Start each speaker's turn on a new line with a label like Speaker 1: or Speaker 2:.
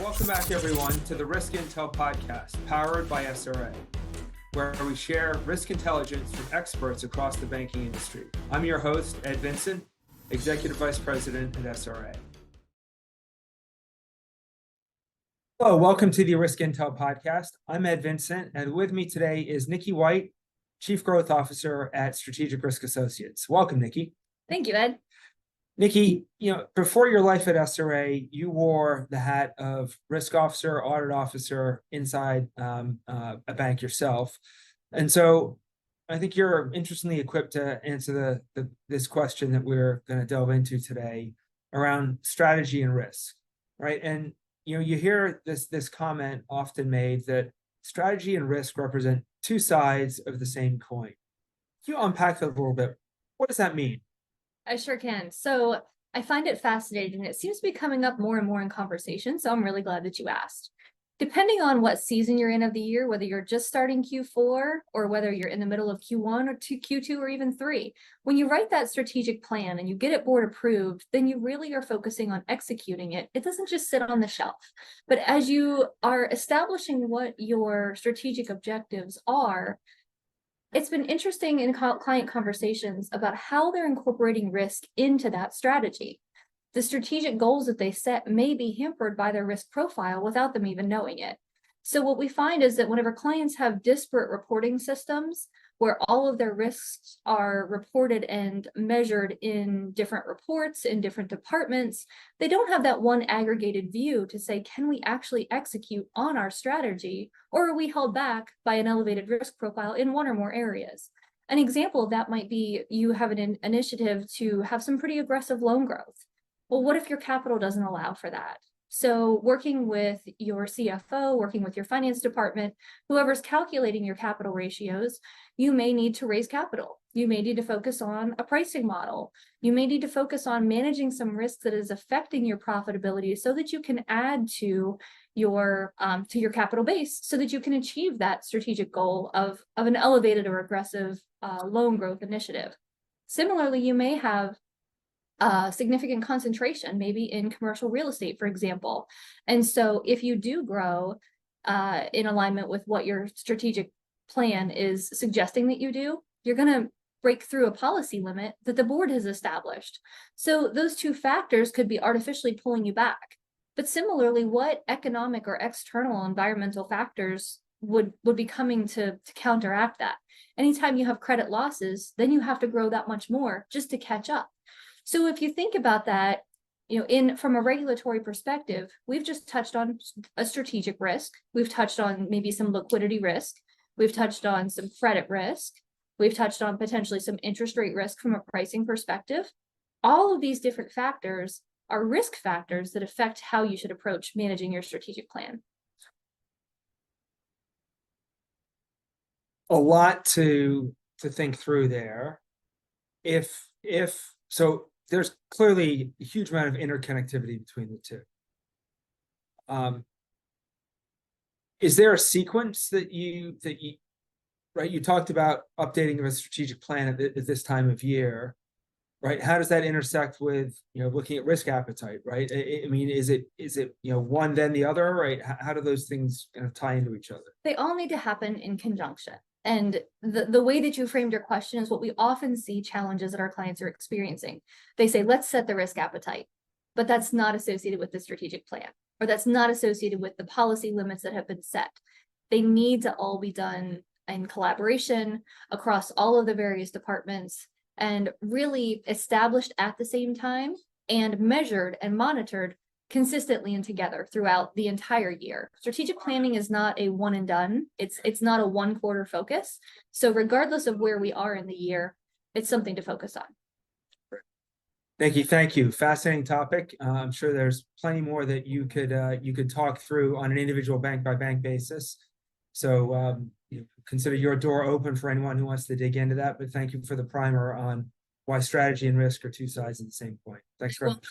Speaker 1: Welcome back, everyone, to the Risk Intel podcast, powered by SRA, where we share risk intelligence from experts across the banking industry. I'm your host, Ed Vincent, Executive Vice President at SRA. Hello, welcome to the Risk Intel podcast. I'm Ed Vincent, and with me today is Niki White, Chief Growth Officer at Strategic Risk Associates. Welcome, Niki.
Speaker 2: Thank you, Ed.
Speaker 1: Niki, before your life at SRA, you wore the hat of risk officer, audit officer inside a bank yourself. And so I think you're interestingly equipped to answer this question that we're going to delve into today around strategy and risk, right? And you hear this comment often made that strategy and risk represent two sides of the same coin. Can you unpack that a little bit? What does that mean?
Speaker 2: I sure can. So I find it fascinating. It seems to be coming up more and more in conversation. So I'm really glad that you asked. Depending on what season you're in of the year, whether you're just starting Q4 or whether you're in the middle of Q1 or Q2 or even 3, when you write that strategic plan and you get it board approved, then you really are focusing on executing it. It doesn't just sit on the shelf. But as you are establishing what your strategic objectives are, it's been interesting in client conversations about how they're incorporating risk into that strategy. The strategic goals that they set may be hampered by their risk profile without them even knowing it. So what we find is that whenever clients have disparate reporting systems where all of their risks are reported and measured in different reports in different departments, they don't have that one aggregated view to say, can we actually execute on our strategy, or are we held back by an elevated risk profile in one or more areas? An example of that might be you have an initiative to have some pretty aggressive loan growth. Well, what if your capital doesn't allow for that? So working with your CFO, working with your finance department, whoever's calculating your capital ratios, you may need to raise capital. You may need to focus on a pricing model. You may need to focus on managing some risk that is affecting your profitability so that you can add to your capital base so that you can achieve that strategic goal of an elevated or aggressive loan growth initiative. Similarly, you may have significant concentration, maybe in commercial real estate, for example. And so if you do grow in alignment with what your strategic plan is suggesting that you do, you're going to break through a policy limit that the board has established. So those two factors could be artificially pulling you back. But similarly, what economic or external environmental factors would be coming to counteract that? Anytime you have credit losses, then you have to grow that much more just to catch up. So if you think about that, from a regulatory perspective, we've just touched on a strategic risk. We've touched on maybe some liquidity risk. We've touched on some credit risk. We've touched on potentially some interest rate risk from a pricing perspective. All of these different factors are risk factors that affect how you should approach managing your strategic plan.
Speaker 1: A lot to think through there. So there's clearly a huge amount of interconnectivity between the two. Is there a sequence that you right? You talked about updating of a strategic plan at this time of year, right? How does that intersect with looking at risk appetite, right? I mean, is it one then the other, right? How do those things kind of tie into each other?
Speaker 2: They all need to happen in conjunction. And the way that you framed your question is what we often see challenges that our clients are experiencing. They say, let's set the risk appetite, but that's not associated with the strategic plan, or that's not associated with the policy limits that have been set. They need to all be done in collaboration across all of the various departments and really established at the same time and measured and monitored consistently and together throughout the entire year. Strategic planning is not a one and done. It's not a 1 quarter focus. So regardless of where we are in the year, it's something to focus on.
Speaker 1: Thank you. Fascinating topic. I'm sure there's plenty more that you could talk through on an individual bank by bank basis. So consider your door open for anyone who wants to dig into that. But thank you for the primer on why strategy and risk are two sides of the same coin. Thanks very much.